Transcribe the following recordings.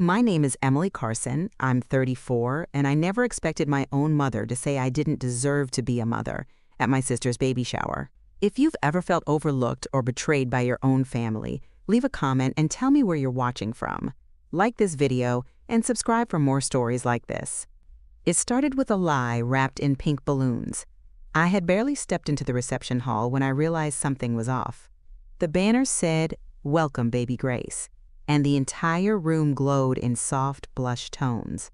My name is Emily Carson. I'm 34, and I never expected my own mother to say I didn't deserve to be a mother at my sister's baby shower. If you've ever felt overlooked or betrayed by your own family, leave a comment and tell me where you're watching from. Like this video and subscribe for more stories like this. It started with a lie wrapped in pink balloons. I had barely stepped into the reception hall when I realized something was off. The banner said, "Welcome, Baby Grace," and the entire room glowed in soft blush tones.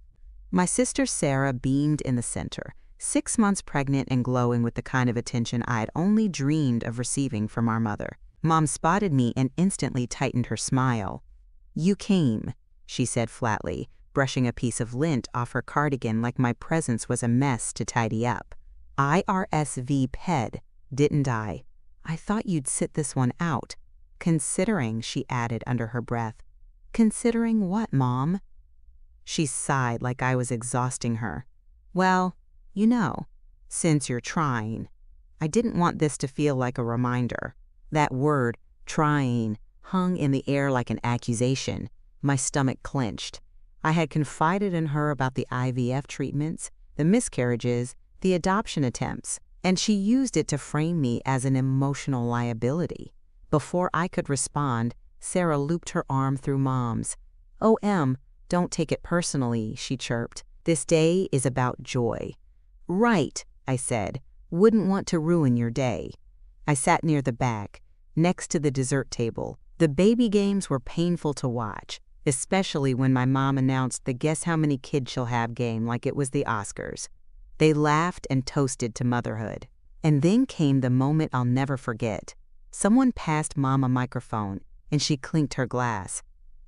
My sister Sarah beamed in the center, 6 months pregnant and glowing with the kind of attention I'd only dreamed of receiving from our mother. Mom spotted me and instantly tightened her smile. "You came," she said flatly, brushing a piece of lint off her cardigan like my presence was a mess to tidy up. "I RSVP'd, didn't I? I thought you'd sit this one out." "Considering," she added under her breath. "Considering what, Mom?" She sighed like I was exhausting her. "Well, since you're trying." I didn't want this to feel like a reminder. That word, trying, hung in the air like an accusation. My stomach clenched. I had confided in her about the IVF treatments, the miscarriages, the adoption attempts, and she used it to frame me as an emotional liability. Before I could respond, Sarah looped her arm through Mom's. "Oh, Em, don't take it personally," she chirped. "This day is about joy." "Right," I said. "Wouldn't want to ruin your day." I sat near the back, next to the dessert table. The baby games were painful to watch, especially when my mom announced the Guess How Many Kids She'll Have game like it was the Oscars. They laughed and toasted to motherhood. And then came the moment I'll never forget. Someone passed Mom a microphone, and she clinked her glass.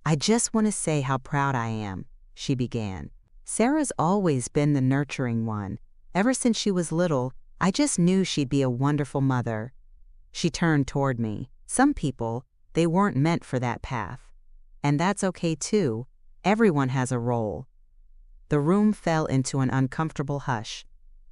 "I just want to say how proud I am," she began. "Sarah's always been the nurturing one. Ever since she was little, I just knew she'd be a wonderful mother." She turned toward me. "Some people, they weren't meant for that path. And that's okay too. Everyone has a role." The room fell into an uncomfortable hush.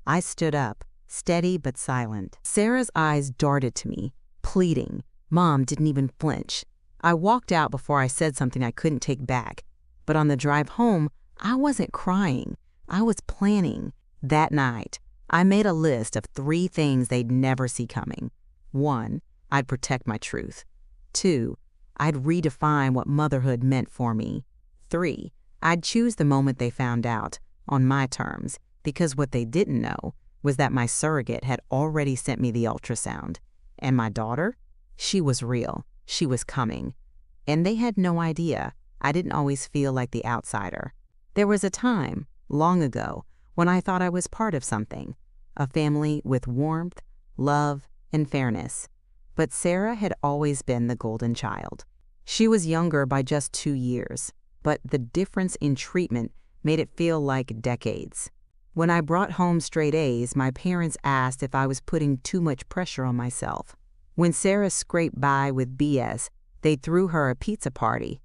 I stood up, steady but silent. Sarah's eyes darted to me, pleading. Mom didn't even flinch. I walked out before I said something I couldn't take back. But on the drive home, I wasn't crying. I was planning. That night, I made a list of 3 things they'd never see coming. 1, I'd protect my truth. 2, I'd redefine what motherhood meant for me. 3, I'd choose the moment they found out, on my terms, because what they didn't know was that my surrogate had already sent me the ultrasound. And my daughter? She was real. She was coming. And they had no idea. I didn't always feel like the outsider. There was a time, long ago, when I thought I was part of something, a family with warmth, love, and fairness. But Sarah had always been the golden child. She was younger by just 2 years, but the difference in treatment made it feel like decades. When I brought home straight A's, my parents asked if I was putting too much pressure on myself. When Sarah scraped by with BS, they threw her a pizza party.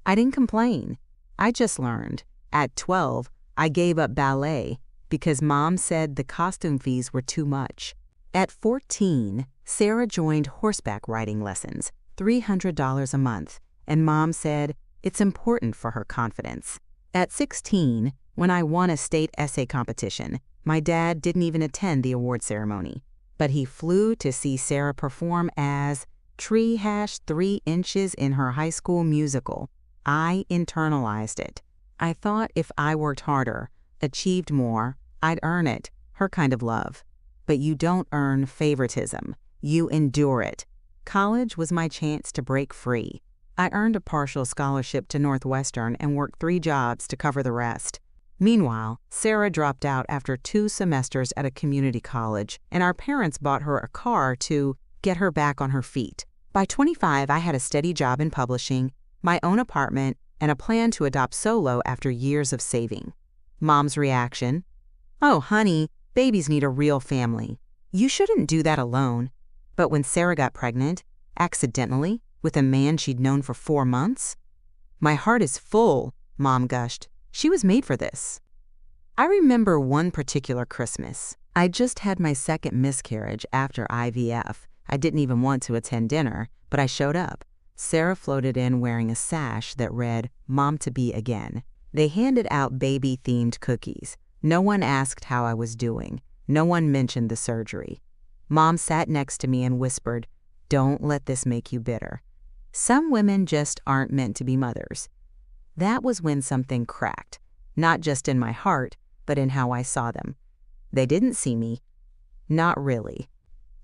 I didn't complain. I just learned. At 12, I gave up ballet because Mom said the costume fees were too much. At 14, Sarah joined horseback riding lessons, $300 a month, and Mom said it's important for her confidence. At 16, when I won a state essay competition, my dad didn't even attend the award ceremony, but he flew to see Sarah perform as Tree 3 inches in her high school musical. I internalized it. I thought if I worked harder, achieved more, I'd earn it, her kind of love. But you don't earn favoritism. You endure it. College was my chance to break free. I earned a partial scholarship to Northwestern and worked 3 jobs to cover the rest. Meanwhile, Sarah dropped out after 2 semesters at a community college, and our parents bought her a car to get her back on her feet. By 25, I had a steady job in publishing, my own apartment, and a plan to adopt solo after years of saving. Mom's reaction: "Oh, honey, babies need a real family. You shouldn't do that alone." But when Sarah got pregnant, accidentally, with a man she'd known for 4 months, "My heart is full," Mom gushed. "She was made for this." I remember one particular Christmas. I just had my 2nd miscarriage after IVF. I didn't even want to attend dinner, but I showed up. Sarah floated in wearing a sash that read, "Mom-to-be again." They handed out baby-themed cookies. No one asked how I was doing. No one mentioned the surgery. Mom sat next to me and whispered, "Don't let this make you bitter. Some women just aren't meant to be mothers." That was when something cracked, not just in my heart, but in how I saw them. They didn't see me. Not really.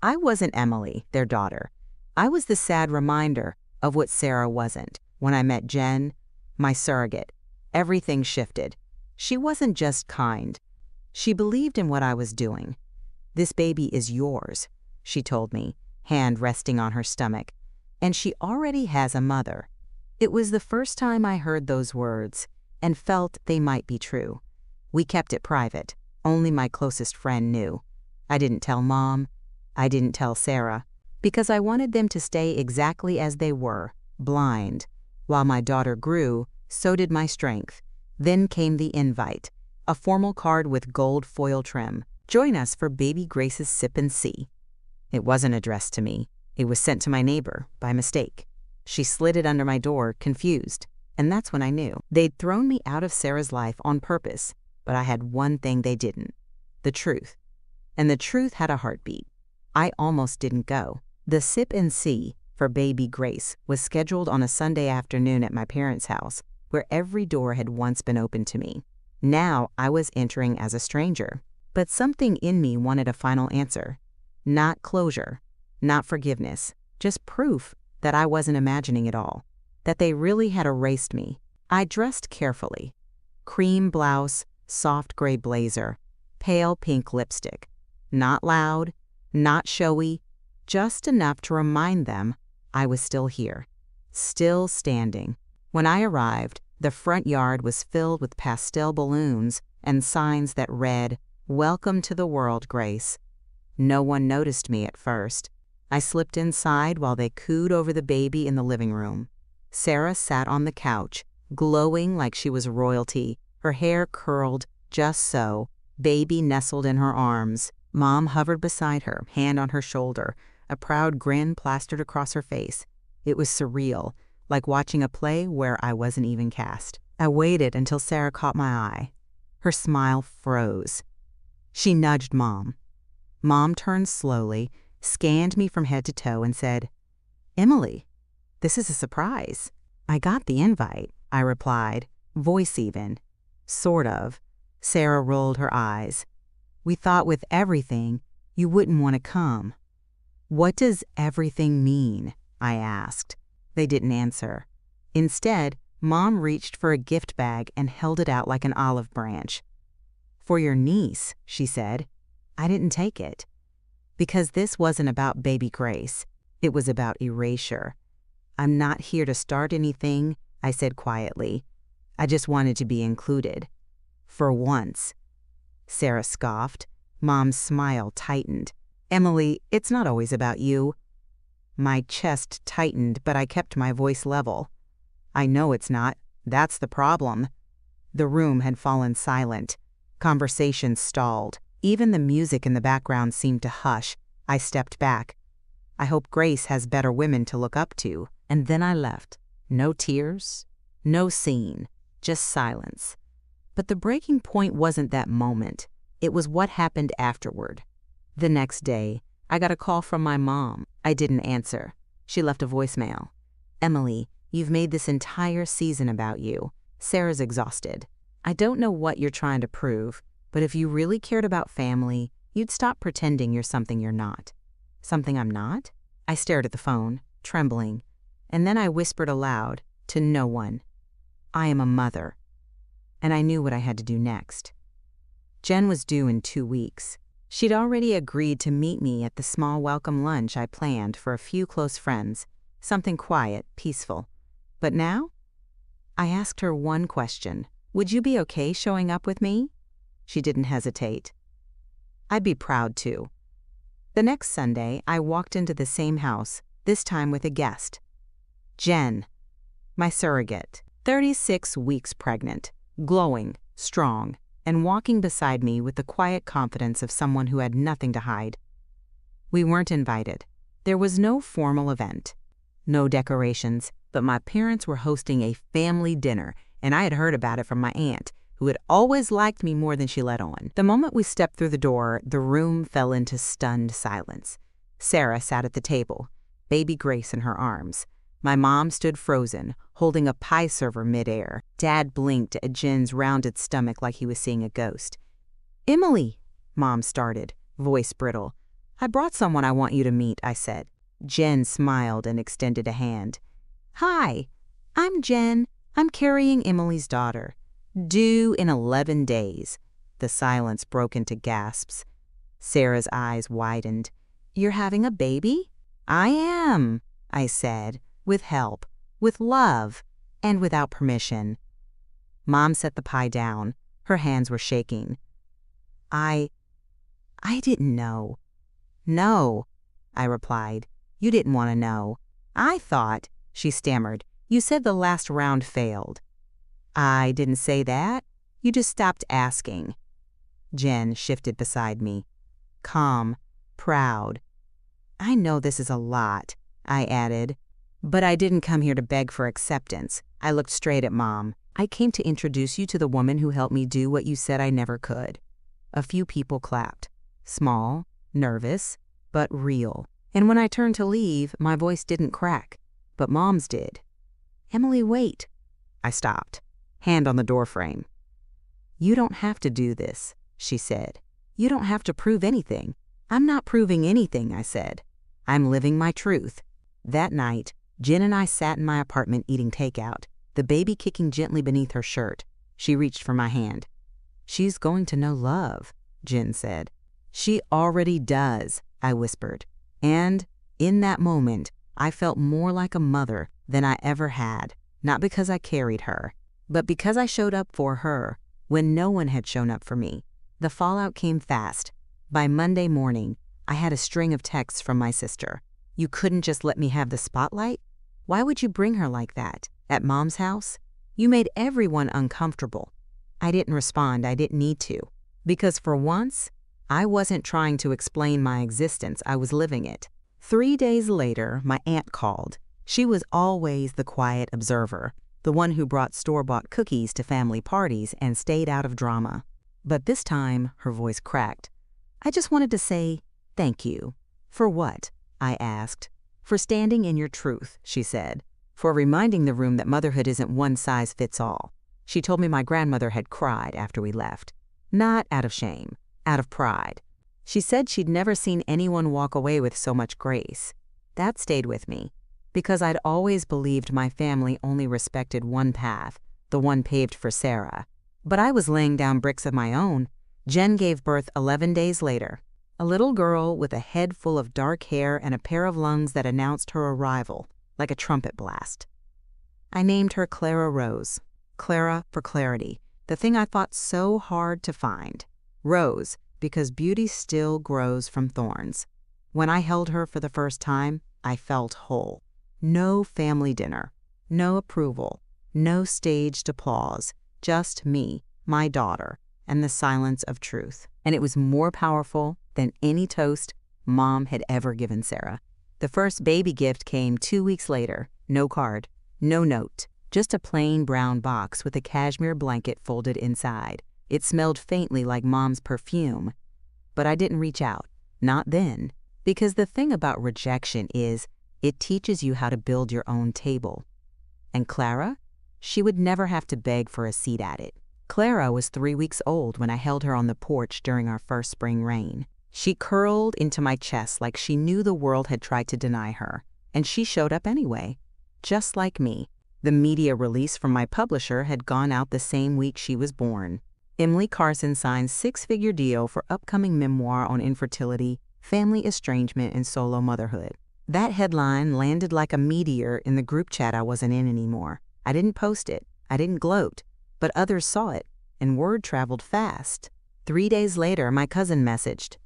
I wasn't Emily, their daughter. I was the sad reminder of what Sarah wasn't. When I met Jen, my surrogate, everything shifted. She wasn't just kind. She believed in what I was doing. "This baby is yours," she told me, hand resting on her stomach. "And she already has a mother." It was the first time I heard those words and felt they might be true. We kept it private. Only my closest friend knew. I didn't tell Mom. I didn't tell Sarah, because I wanted them to stay exactly as they were, blind. While my daughter grew, so did my strength. Then came the invite, a formal card with gold foil trim. "Join us for baby Grace's sip and see." It wasn't addressed to me. It was sent to my neighbor, by mistake. She slid it under my door, confused, and that's when I knew. They'd thrown me out of Sarah's life on purpose, but I had one thing they didn't: the truth. And the truth had a heartbeat. I almost didn't go. The sip and see for baby Grace was scheduled on a Sunday afternoon at my parents' house, where every door had once been open to me. Now I was entering as a stranger, but something in me wanted a final answer. Not closure, not forgiveness, just proof that I wasn't imagining it all, that they really had erased me. I dressed carefully. Cream blouse, soft gray blazer, pale pink lipstick. Not loud, not showy, just enough to remind them I was still here, still standing. When I arrived, the front yard was filled with pastel balloons and signs that read, "Welcome to the world, Grace." No one noticed me at first. I slipped inside while they cooed over the baby in the living room. Sarah sat on the couch, glowing like she was royalty, her hair curled just so, baby nestled in her arms. Mom hovered beside her, hand on her shoulder, a proud grin plastered across her face. It was surreal, like watching a play where I wasn't even cast. I waited until Sarah caught my eye. Her smile froze. She nudged Mom. Mom turned slowly, scanned me from head to toe, and said, "Emily, this is a surprise." "I got the invite," I replied, voice even. "Sort of." Sarah rolled her eyes. "We thought with everything, you wouldn't want to come." "What does everything mean?" I asked. They didn't answer. Instead, Mom reached for a gift bag and held it out like an olive branch. "For your niece," she said. I didn't take it. Because this wasn't about baby Grace. It was about erasure. "I'm not here to start anything," I said quietly. "I just wanted to be included. For once." Sarah scoffed. Mom's smile tightened. "Emily, it's not always about you." My chest tightened, but I kept my voice level. "I know it's not. That's the problem." The room had fallen silent. Conversation stalled. Even the music in the background seemed to hush. I stepped back. I hope Grace has better women to look up to. And then I left. No tears, no scene, just silence. But the breaking point wasn't that moment. It was what happened afterward. The next day, I got a call from my mom. I didn't answer. She left a voicemail. "Emily, you've made this entire season about you. Sarah's exhausted. I don't know what you're trying to prove, but if you really cared about family, you'd stop pretending you're something you're not." "Something I'm not?" I stared at the phone, trembling, and then I whispered aloud, to no one, "I am a mother." And I knew what I had to do next. Jen was due in 2 weeks. She'd already agreed to meet me at the small welcome lunch I planned for a few close friends, something quiet, peaceful. But now? I asked her one question. "Would you be okay showing up with me?" She didn't hesitate. "I'd be proud to." The next Sunday, I walked into the same house, this time with a guest. Jen, my surrogate, 36 weeks pregnant, glowing, strong, and walking beside me with the quiet confidence of someone who had nothing to hide. We weren't invited. There was no formal event. no decorations, but my parents were hosting a family dinner, and I had heard about it from my aunt, who had always liked me more than she let on. The moment we stepped through the door, the room fell into stunned silence. Sarah sat at the table, baby Grace in her arms. My mom stood frozen, holding a pie server midair. Dad blinked at Jen's rounded stomach like he was seeing a ghost. "Emily," Mom started, voice brittle. "I brought someone I want you to meet," I said. Jen smiled and extended a hand. "Hi, I'm Jen. I'm carrying Emily's daughter. Due in 11 days. The silence broke into gasps. Sarah's eyes widened. "You're having a baby?" "I am," I said, with help, with love, and without permission. Mom set the pie down. Her hands were shaking. I didn't know." "No," I replied. "You didn't want to know. I thought," she stammered, "you said the last round failed." "I didn't say that. You just stopped asking." Jen shifted beside me, calm, proud. "I know this is a lot," I added, "but I didn't come here to beg for acceptance." I looked straight at Mom. "I came to introduce you to the woman who helped me do what you said I never could." A few people clapped, small, nervous, but real. And when I turned to leave, my voice didn't crack, but Mom's did. "Emily, wait." I stopped, hand on the doorframe. "You don't have to do this," she said. "You don't have to prove anything." "I'm not proving anything," I said. "I'm living my truth." That night, Jen and I sat in my apartment eating takeout, the baby kicking gently beneath her shirt. She reached for my hand. "She's going to know love," Jen said. "She already does," I whispered. And in that moment, I felt more like a mother than I ever had, not because I carried her, but because I showed up for her when no one had shown up for me. The fallout came fast. By Monday morning, I had a string of texts from my sister. "You couldn't just let me have the spotlight? Why would you bring her like that? At Mom's house? You made everyone uncomfortable." I didn't respond. I didn't need to. Because for once, I wasn't trying to explain my existence. I was living it. 3 days later, my aunt called. She was always the quiet observer, the one who brought store-bought cookies to family parties and stayed out of drama. But this time, her voice cracked. "I just wanted to say thank you." "For what?" I asked. "For standing in your truth," she said. "For reminding the room that motherhood isn't one size fits all." She told me my grandmother had cried after we left. Not out of shame, out of pride. She said she'd never seen anyone walk away with so much grace. That stayed with me, because I'd always believed my family only respected one path, the one paved for Sarah. But I was laying down bricks of my own. Jen gave birth 11 days later. A little girl with a head full of dark hair and a pair of lungs that announced her arrival, like a trumpet blast. I named her Clara Rose. Clara for clarity, the thing I fought so hard to find. Rose, because beauty still grows from thorns. When I held her for the first time, I felt whole. No family dinner, no approval, no staged applause, just me, my daughter, and the silence of truth. And it was more powerful than any toast Mom had ever given Sarah. The first baby gift came 2 weeks later. No card, no note, just a plain brown box with a cashmere blanket folded inside. It smelled faintly like Mom's perfume. But I didn't reach out, not then, because the thing about rejection is it teaches you how to build your own table. And Clara? She would never have to beg for a seat at it. Clara was 3 weeks old when I held her on the porch during our first spring rain. She curled into my chest like she knew the world had tried to deny her, and she showed up anyway, just like me. The media release from my publisher had gone out the same week she was born. Emily Carson signed 6-figure deal for upcoming memoir on infertility, family estrangement, and solo motherhood. That headline landed like a meteor in the group chat I wasn't in anymore. I didn't post it, I didn't gloat, but others saw it, and word traveled fast. 3 days later, my cousin messaged,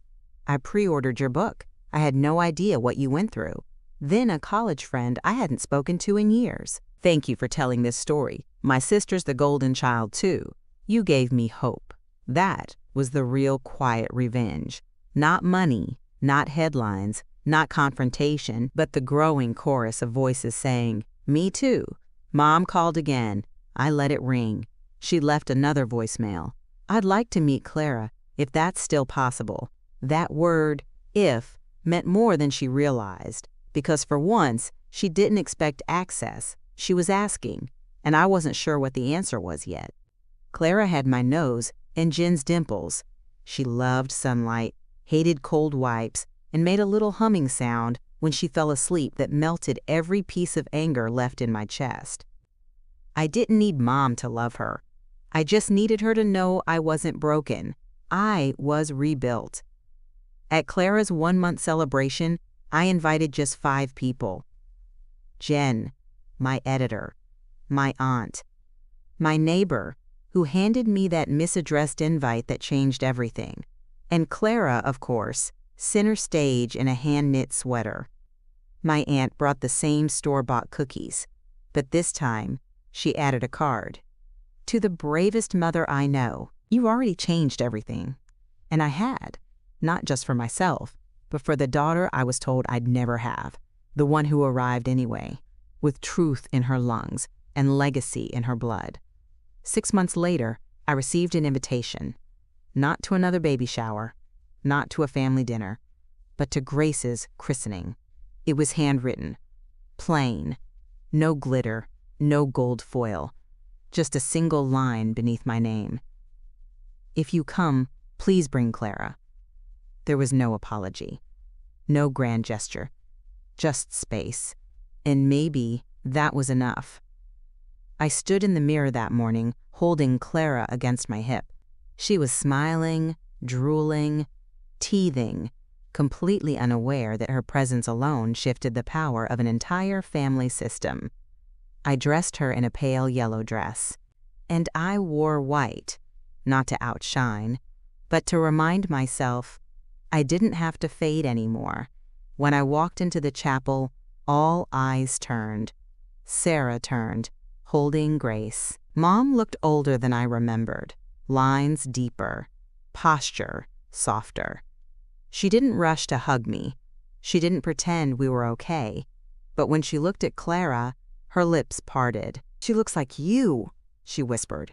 "I pre-ordered your book. I had no idea what you went through." Then a college friend I hadn't spoken to in years. "Thank you for telling this story. My sister's the golden child too. You gave me hope." That was the real quiet revenge. Not money, not headlines, Not confrontation, but the growing chorus of voices saying, "Me too." Mom called again. I let it ring. She left another voicemail. "I'd like to meet Clara, if that's still possible." That word, if, meant more than she realized, because for once, she didn't expect access. She was asking, and I wasn't sure what the answer was yet. Clara had my nose and Jen's dimples. She loved sunlight, hated cold wipes, and made a little humming sound when she fell asleep that melted every piece of anger left in my chest. I didn't need Mom to love her. I just needed her to know I wasn't broken. I was rebuilt. At Clara's 1-month celebration, I invited just 5 people. Jen, my editor, my aunt, my neighbor, who handed me that misaddressed invite that changed everything, and Clara, of course, center stage in a hand-knit sweater. My aunt brought the same store-bought cookies, but this time, she added a card. "To the bravest mother I know, you already changed everything." And I had, not just for myself, but for the daughter I was told I'd never have, the one who arrived anyway, with truth in her lungs and legacy in her blood. 6 months later, I received an invitation, not to another baby shower, not to a family dinner, but to Grace's christening. It was handwritten, plain, no glitter, no gold foil, just a single line beneath my name. "If you come, please bring Clara." There was no apology, no grand gesture, just space, and maybe that was enough. I stood in the mirror that morning, holding Clara against my hip. She was smiling, drooling, teething, completely unaware that her presence alone shifted the power of an entire family system. I dressed her in a pale yellow dress, and I wore white, not to outshine, but to remind myself I didn't have to fade anymore. When I walked into the chapel, all eyes turned. Sarah turned, holding Grace. Mom looked older than I remembered, lines deeper, posture softer. She didn't rush to hug me. She didn't pretend we were okay. But when she looked at Clara, her lips parted. "She looks like you," she whispered.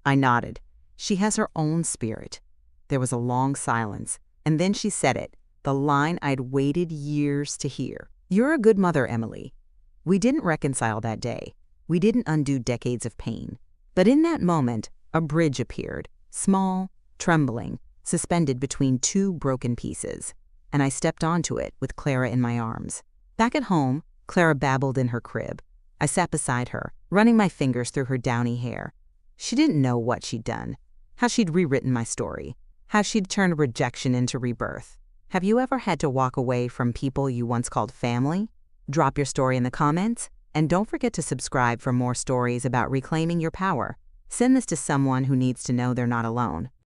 I nodded. She has her own spirit. There was a long silence, and then she said it, the line I'd waited years to hear. "You're a good mother, Emily." We didn't reconcile that day. We didn't undo decades of pain. But in that moment, a bridge appeared, small, trembling, suspended between 2 broken pieces, and I stepped onto it with Clara in my arms. Back at home, Clara babbled in her crib. I sat beside her, running my fingers through her downy hair. She didn't know what she'd done, how she'd rewritten my story, how she'd turned rejection into rebirth. Have you ever had to walk away from people you once called family? Drop your story in the comments, and don't forget to subscribe for more stories about reclaiming your power. Send this to someone who needs to know they're not alone.